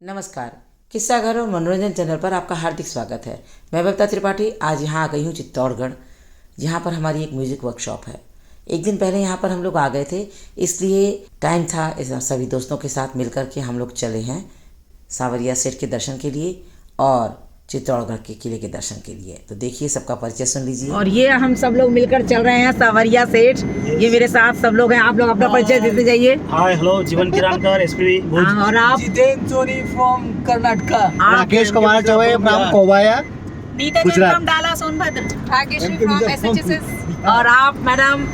नमस्कार। किस्सा घर और मनोरंजन चैनल पर आपका हार्दिक स्वागत है। मैं बबीता त्रिपाठी आज यहाँ आ गई हूँ चित्तौड़गढ़। यहाँ पर हमारी एक म्यूज़िक वर्कशॉप है। एक दिन पहले यहाँ पर हम लोग आ गए थे, इसलिए टाइम था सभी दोस्तों के साथ मिलकर के हम लोग चले हैं सांवरिया सेठ के दर्शन के लिए और चित्तौड़गढ़ के किले के दर्शन के लिए। तो देखिए, सबका परिचय सुन लीजिए। और ये हम सब लोग मिलकर चल रहे हैं सांवरिया सेठ। ये मेरे साथ सब लोग हैं। आप लोग अपना परिचय देते जाइए। हाय हेलो, जीवन किरानकर एसपी भुज। और आप? जितेंद्र सोनी फ्रॉम कर्नाटका। राकेश कुमार चौबे फ्रॉम कोबाया नीता फ्रॉम डाला सोनभद्र। भाग्यश्री फ्रॉम एसएचएसएस। और आप मैडम?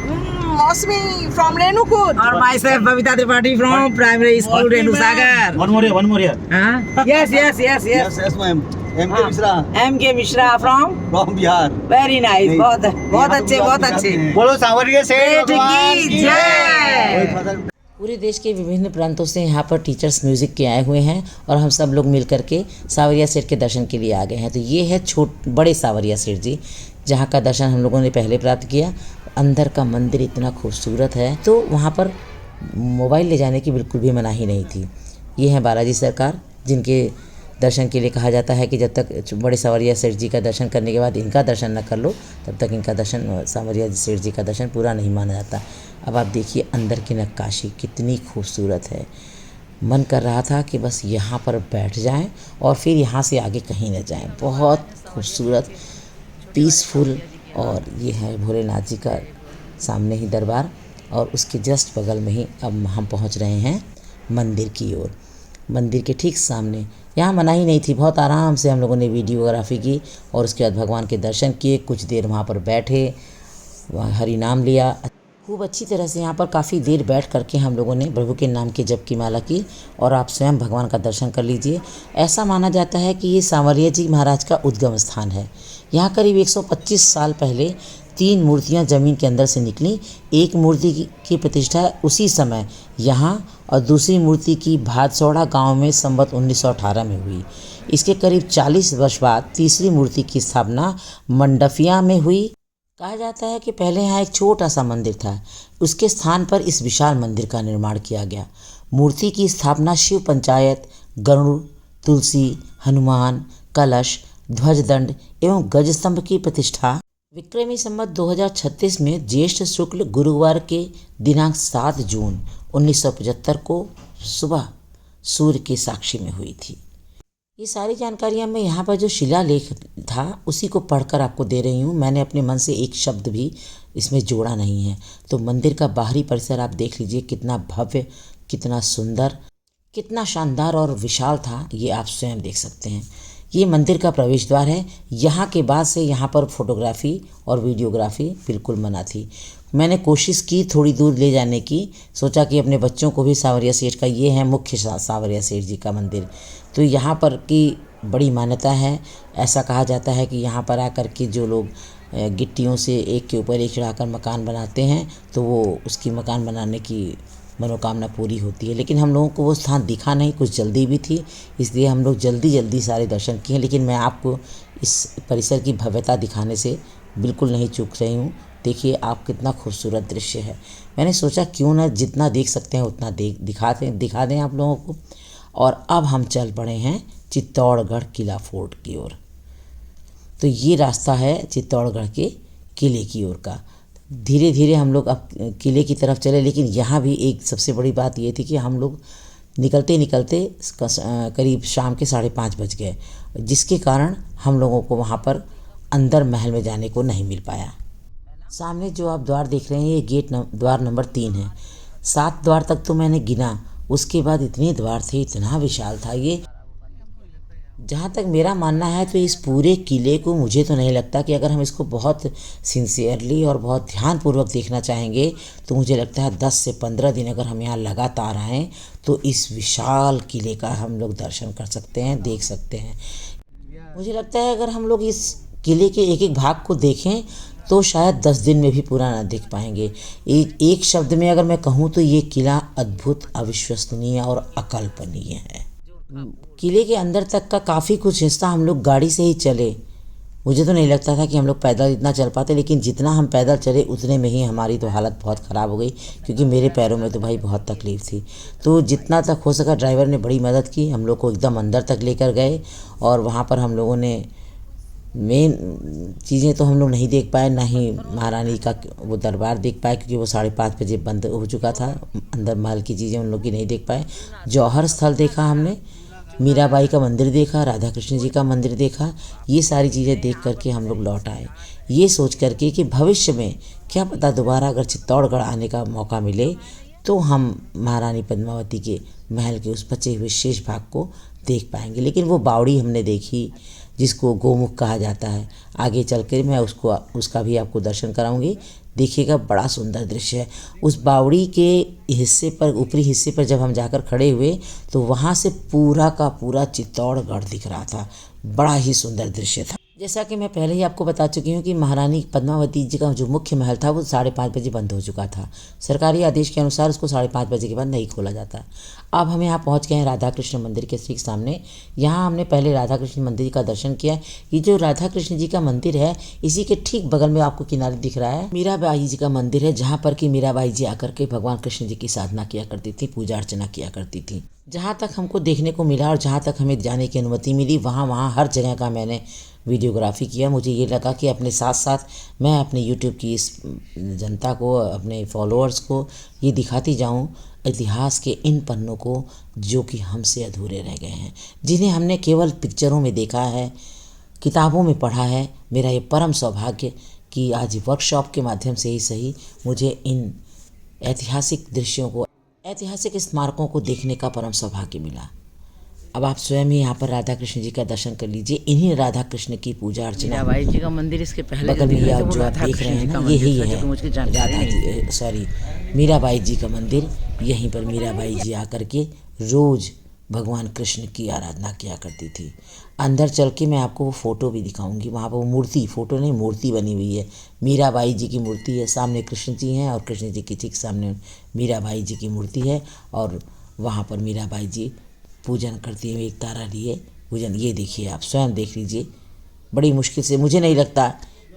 मौसमी फ्रॉम रेणुकूट। और myself Babita Tripathi from primary school Renusagar. One more here. Yes ma'am. M K Mishra. M K Mishra from Bihar. Very nice. बहुत अच्छे। बोलो सांवरिया सेठ की जय। पूरे देश के विभिन्न प्रांतों से यहाँ पर टीचर्स म्यूज़िक के आए हुए हैं और हम सब लोग मिल करके सांवरिया सेठ के दर्शन के लिए आ गए हैं। तो ये है बड़े सांवरिया सेठ जी, जहाँ का दर्शन हम लोगों ने पहले प्राप्त किया। अंदर का मंदिर इतना खूबसूरत है, तो वहाँ पर मोबाइल ले जाने की बिल्कुल भी मनाही नहीं थी। ये हैं बालाजी सरकार, जिनके दर्शन के लिए कहा जाता है कि जब तक बड़े सांवरिया सेठ जी का दर्शन करने के बाद इनका दर्शन न कर लो, तब तक इनका दर्शन, सांवरिया सेठ जी का दर्शन पूरा नहीं माना जाता। अब आप देखिए अंदर की नक्काशी कितनी खूबसूरत है। मन कर रहा था कि बस यहाँ पर बैठ जाएं और फिर यहाँ से आगे कहीं न जाएं। बहुत खूबसूरत, पीसफुल। और ये है भोलेनाथ जी का सामने ही दरबार, और उसके जस्ट बगल में ही अब हम पहुँच रहे हैं मंदिर की ओर। मंदिर के ठीक सामने, यहाँ मनाही नहीं थी, बहुत आराम से हम लोगों ने वीडियोग्राफी की और उसके बाद भगवान के दर्शन किए। कुछ देर वहाँ पर बैठे, हरि नाम लिया। खूब अच्छी तरह से यहाँ पर काफ़ी देर बैठ करके हम लोगों ने प्रभु के नाम के जप की माला की और आप स्वयं भगवान का दर्शन कर लीजिए। ऐसा माना जाता है कि ये सांवरिया जी महाराज का उद्गम स्थान है। यहाँ करीब 125 साल पहले 3 मूर्तियाँ ज़मीन के अंदर से निकली। एक मूर्ति की प्रतिष्ठा उसी समय यहाँ और दूसरी मूर्ति की भादसौड़ा गांव में संवत 1918 में हुई। इसके करीब 40 वर्ष बाद तीसरी मूर्ति की स्थापना मंडफिया में हुई। कहा जाता है कि पहले यहाँ एक छोटा सा मंदिर था, उसके स्थान पर इस विशाल मंदिर का निर्माण किया गया। मूर्ति की स्थापना शिव पंचायत, गरुड़, तुलसी, हनुमान, कलश, ध्वजदंड एवं गजस्तंभ की प्रतिष्ठा विक्रमी संवत 2036 में ज्येष्ठ शुक्ल गुरुवार के दिनांक 7 जून 1975 को सुबह सूर्य के साक्षी में हुई थी। ये सारी जानकारियाँ मैं यहाँ पर जो शिलालेख था उसी को पढ़कर आपको दे रही हूँ। मैंने अपने मन से एक शब्द भी इसमें जोड़ा नहीं है। तो मंदिर का बाहरी परिसर आप देख लीजिए, कितना भव्य, कितना सुंदर, कितना शानदार और विशाल था, ये आप स्वयं देख सकते हैं। ये मंदिर का प्रवेश द्वार है। यहाँ के बाद से यहाँ पर फोटोग्राफी और वीडियोग्राफी बिल्कुल मना थी। मैंने कोशिश की थोड़ी दूर ले जाने की, सोचा कि अपने बच्चों को भी सांवरिया सेठ का, ये है मुख्य सांवरिया सेठ जी का मंदिर। तो यहाँ पर की बड़ी मान्यता है। ऐसा कहा जाता है कि यहाँ पर आकर के जो लोग गिट्टियों से एक के ऊपर एक चढ़ाकर मकान बनाते हैं, तो वो उसकी मकान बनाने की मनोकामना पूरी होती है। लेकिन हम लोगों को वो स्थान दिखा नहीं, कुछ जल्दी भी थी, इसलिए हम लोग जल्दी सारे दर्शन किए। लेकिन मैं आपको इस परिसर की भव्यता दिखाने से बिल्कुल नहीं चूक रही हूँ। देखिए आप, कितना खूबसूरत दृश्य है। मैंने सोचा क्यों ना जितना देख सकते हैं उतना दिखा दें आप लोगों को। और अब हम चल पड़े हैं चित्तौड़गढ़ किला फोर्ट की ओर। तो ये रास्ता है चित्तौड़गढ़ के किले की ओर का। धीरे धीरे हम लोग अब किले की तरफ चले। लेकिन यहाँ भी एक सबसे बड़ी बात ये थी कि हम लोग निकलते करीब शाम के 5:30 बज गए, जिसके कारण हम लोगों को वहाँ पर अंदर महल में जाने को नहीं मिल पाया। सामने जो आप द्वार देख रहे हैं, ये द्वार नंबर 3 है। 7 द्वार तक तो मैंने गिना, उसके बाद इतने द्वार थे, इतना विशाल था ये। जहाँ तक मेरा मानना है तो इस पूरे किले को, मुझे तो नहीं लगता कि अगर हम इसको बहुत सिंसियरली और बहुत ध्यानपूर्वक देखना चाहेंगे तो मुझे लगता है 10 से 15 दिन अगर हम यहाँ लगातार आएँ तो इस विशाल किले का हम लोग दर्शन कर सकते हैं, देख सकते हैं। मुझे लगता है अगर हम लोग इस किले के एक एक भाग को देखें तो शायद 10 दिन में भी पूरा ना देख पाएंगे। एक शब्द में अगर मैं कहूँ तो ये किला अद्भुत, अविश्वसनीय और अकल्पनीय है। किले के अंदर तक का काफ़ी कुछ हिस्सा हम लोग गाड़ी से ही चले, मुझे तो नहीं लगता था कि हम लोग पैदल इतना चल पाते, लेकिन जितना हम पैदल चले उतने में ही हमारी तो हालत बहुत ख़राब हो गई, क्योंकि मेरे पैरों में तो भाई बहुत तकलीफ़ थी। तो जितना तक हो सका ड्राइवर ने बड़ी मदद की, हम लोग को एकदम अंदर तक लेकर गए और वहाँ पर हम लोगों ने मेन चीज़ें तो हम लोग नहीं देख पाए, ना ही महारानी का वो दरबार देख पाए, क्योंकि वो 5:30 बजे बंद हो चुका था। अंदर महल की चीज़ें उन लोग की नहीं देख पाए। जौहर स्थल देखा हमने, मीराबाई का मंदिर देखा, राधा कृष्ण जी का मंदिर देखा। ये सारी चीज़ें देख करके हम लोग लौट आए, ये सोच करके कि भविष्य में क्या पता दोबारा अगर चित्तौड़गढ़ आने का मौका मिले तो हम महारानी पद्मावती के महल के उस बचे हुए शेष भाग को देख पाएंगे। लेकिन वो बावड़ी हमने देखी जिसको गोमुख कहा जाता है। आगे चल कर मैं उसका भी आपको दर्शन कराऊंगी। देखिएगा, बड़ा सुंदर दृश्य है। उस बावड़ी के हिस्से पर, ऊपरी हिस्से पर जब हम जाकर खड़े हुए तो वहाँ से पूरा का पूरा चित्तौड़गढ़ दिख रहा था। बड़ा ही सुंदर दृश्य था। जैसा कि मैं पहले ही आपको बता चुकी हूँ कि महारानी पद्मावती जी का जो मुख्य महल था वो 5:30 बजे बंद हो चुका था। सरकारी आदेश के अनुसार उसको 5:30 बजे के बाद नहीं खोला जाता। अब हम यहाँ पहुँच गए हैं राधा कृष्ण मंदिर के ठीक सामने। यहाँ हमने पहले राधा कृष्ण मंदिर का दर्शन किया। ये जो राधा कृष्ण जी का मंदिर है, इसी के ठीक बगल में आपको किनारे दिख रहा है मीराबाई जी का मंदिर है, जहाँ पर कि मीराबाई जी आकर के भगवान कृष्ण जी की साधना किया करती थी, पूजा अर्चना किया करती थी। जहाँ तक हमको देखने को मिला और जहाँ तक हमें जाने की अनुमति मिली, वहाँ हर जगह का मैंने वीडियोग्राफी किया। मुझे ये लगा कि अपने साथ साथ मैं अपने यूट्यूब की इस जनता को, अपने फॉलोअर्स को ये दिखाती जाऊं इतिहास के इन पन्नों को जो कि हमसे अधूरे रह गए हैं, जिन्हें हमने केवल पिक्चरों में देखा है, किताबों में पढ़ा है। मेरा ये परम सौभाग्य कि आज वर्कशॉप के माध्यम से ही सही मुझे इन ऐतिहासिक दृश्यों को, ऐतिहासिक स्मारकों को देखने का परम सौभाग्य मिला। अब आप स्वयं ही यहाँ पर राधा कृष्ण जी का दर्शन कर लीजिए। इन्हीं राधा कृष्ण की पूजा अर्चना, मीराबाई जी का मंदिर इसके पहले बगल में जो आप देख रहे हैं ना, यही है मीराबाई जी का मंदिर। यहीं पर मीराबाई जी आकर के रोज़ भगवान कृष्ण की आराधना किया करती थी। अंदर चल के मैं आपको वो फ़ोटो भी दिखाऊंगी। वहाँ पर वो मूर्ति, फ़ोटो नहीं मूर्ति बनी हुई है। मीराबाई जी की मूर्ति है, सामने कृष्ण जी हैं और कृष्ण जी के ठीक सामने मीराबाई जी की मूर्ति है। और वहाँ पर मीराबाई जी पूजन करती है, एक तारा लिए पूजन। ये देखिए, आप स्वयं देख लीजिए। बड़ी मुश्किल से, मुझे नहीं लगता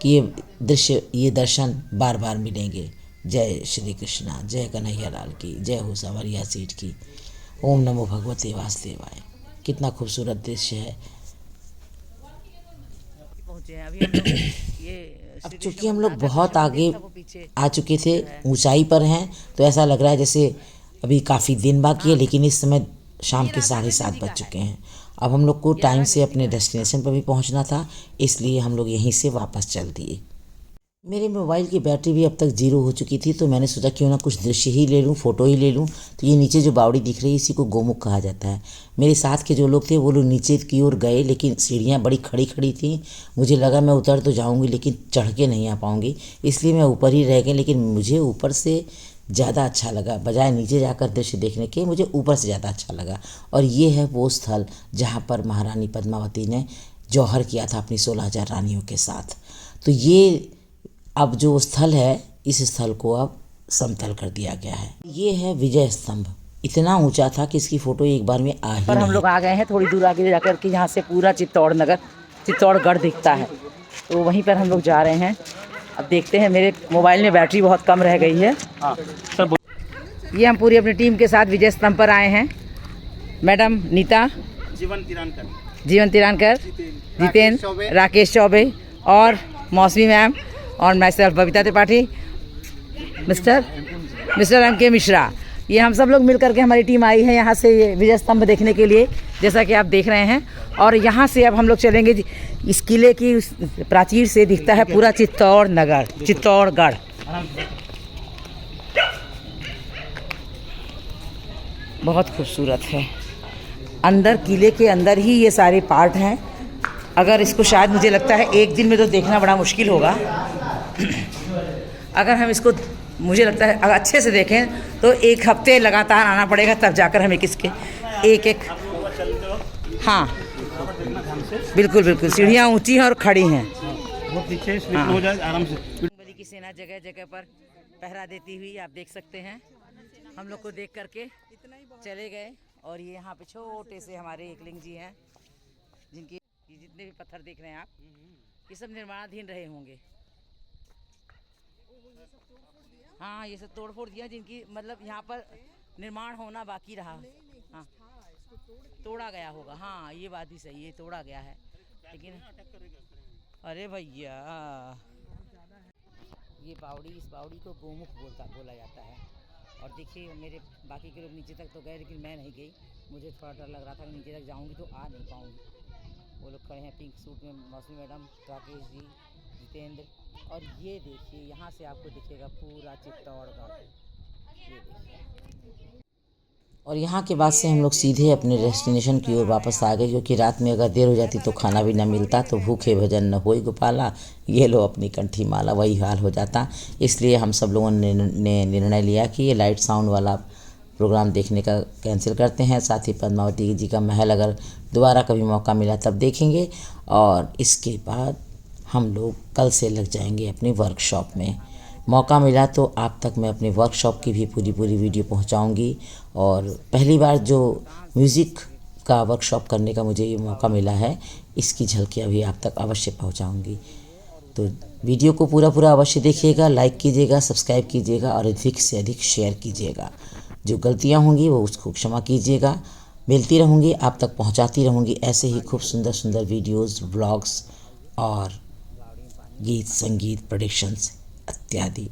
कि ये दृश्य, ये दर्शन बार बार मिलेंगे। जय श्री कृष्णा, जय कन्हैया लाल की, जय हो सावरिया सीट की। ओम नमो भगवते वासुदेवाय। कितना खूबसूरत दृश्य है। अब चूँकि हम लोग बहुत आगे आ चुके थे, ऊंचाई पर हैं, तो ऐसा लग रहा है जैसे अभी काफ़ी दिन बाकी है, लेकिन इस समय शाम के 7:30 बज चुके हैं। अब हम लोग को टाइम से अपने डेस्टिनेशन पर भी पहुंचना था, इसलिए हम लोग यहीं से वापस चल दिए। मेरे मोबाइल की बैटरी भी अब तक 0 हो चुकी थी, तो मैंने सोचा क्यों ना कुछ दृश्य ही ले लूं, फ़ोटो ही ले लूं। तो ये नीचे जो बावड़ी दिख रही है, इसी को गोमुख कहा जाता है। मेरे साथ के जो लोग थे वो लोग नीचे की ओर गए, लेकिन सीढ़ियाँ बड़ी खड़ी खड़ी थी। मुझे लगा मैं उतर तो जाऊँगी, लेकिन चढ़ के नहीं आ पाऊँगी, इसलिए मैं ऊपर ही रह गई। लेकिन मुझे ऊपर से ज़्यादा अच्छा लगा, बजाय नीचे जाकर दृश्य देखने के मुझे ऊपर से ज़्यादा अच्छा लगा। और ये है वो स्थल जहाँ पर महारानी पद्मावती ने जौहर किया था अपनी 16,000 रानियों के साथ। तो ये अब जो स्थल है, इस स्थल को अब समतल कर दिया गया है। ये है विजय स्तंभ। इतना ऊंचा था कि इसकी फ़ोटो एक बार में आ ही पर हम लोग आ गए हैं थोड़ी दूर आगे जाकर के, यहाँ से पूरा चित्तौड़गढ़ दिखता है। तो वहीं पर हम लोग जा रहे हैं। अब देखते हैं, मेरे मोबाइल में बैटरी बहुत कम रह गई है। ये हम पूरी अपनी टीम के साथ विजय स्तंभ पर आए हैं। मैडम नीता, जीवन तिरानकर, जितेंद्र, राकेश चौबे और मौसमी मैम और मैं self Babita Tripathi, mister MK Mishra. ये हम सब लोग मिल करके हमारी टीम आई है यहाँ से ये विजय स्तंभ देखने के लिए, जैसा कि आप देख रहे हैं। और यहाँ से अब हम लोग चलेंगे, इस किले की प्राचीर से दिखता है पूरा चित्तौड़गढ़। बहुत खूबसूरत है। अंदर, किले के अंदर ही ये सारे पार्ट हैं। अगर इसको, शायद मुझे लगता है एक दिन में तो देखना बड़ा मुश्किल होगा। अगर हम इसको, मुझे लगता है अगर अच्छे से देखें तो 1 हफ्ते लगातार आना पड़ेगा, तब जाकर हमें किसके एक हाँ बिल्कुल सीढ़ियाँ ऊंची हैं और खड़ी हैं। वो पीछे स्लिप हो जाए आराम से। बली की सेना जगह जगह पर पहरा देती हुई आप देख सकते हैं। हम लोग को देख करके चले गए। और ये यहाँ पे छोटे से हमारे एकलिंग जी हैं, जिनकी जितने भी पत्थर देख रहे हैं आप, ये सब निर्माणाधीन रहे होंगे। हाँ, ये सब तोड़ फोड़ दिया, जिनकी मतलब यहाँ पर निर्माण होना बाकी रहा। हाँ, तोड़ा गया होगा। हाँ, ये बात भी सही है, तोड़ा गया है। लेकिन अरे भैया, ये बावड़ी, इस बावड़ी को गोमुख बोला जाता है। और देखिए मेरे बाकी के लोग नीचे तक तो गए, लेकिन मैं नहीं गई। मुझे थोड़ा डर लग रहा था कि नीचे तक जाऊंगी तो आ नहीं पाऊंगी। वो लोग खड़े हैं पिंक सूट में, मौसमी मैडम, राकेश जी, जितेंद्र। और ये देखिए, यहाँ से आपको दिखेगा पूरा चित्तौड़गढ़। ये देखिए। और यहाँ के बाद से हम लोग सीधे अपने डेस्टिनेशन की ओर वापस आ गए, क्योंकि रात में अगर देर हो जाती तो खाना भी ना मिलता, तो भूखे भजन न होई गोपाला, ये लो अपनी कंठी माला, वही हाल हो जाता। इसलिए हम सब लोगों ने निर्णय लिया कि ये लाइट साउंड वाला प्रोग्राम देखने का कैंसिल करते हैं। साथ ही पद्मावती जी का महल अगर दोबारा कभी मौका मिला तब देखेंगे। और इसके बाद हम लोग कल से लग जाएंगे अपनी वर्कशॉप में। मौका मिला तो आप तक मैं अपनी वर्कशॉप की भी पूरी वीडियो पहुंचाऊंगी। और पहली बार जो म्यूज़िक का वर्कशॉप करने का मुझे ये मौका मिला है, इसकी झलकियाँ भी आप तक अवश्य पहुंचाऊंगी। तो वीडियो को पूरा अवश्य देखिएगा, लाइक कीजिएगा, सब्सक्राइब कीजिएगा और अधिक से अधिक शेयर कीजिएगा। जो गलतियाँ होंगी वो उसको क्षमा कीजिएगा। मिलती रहूँगी, आप तक पहुँचाती रहूँगी ऐसे ही खूब सुंदर वीडियोज़, ब्लॉग्स और गीत संगीत प्रोडक्शंस इत्यादि।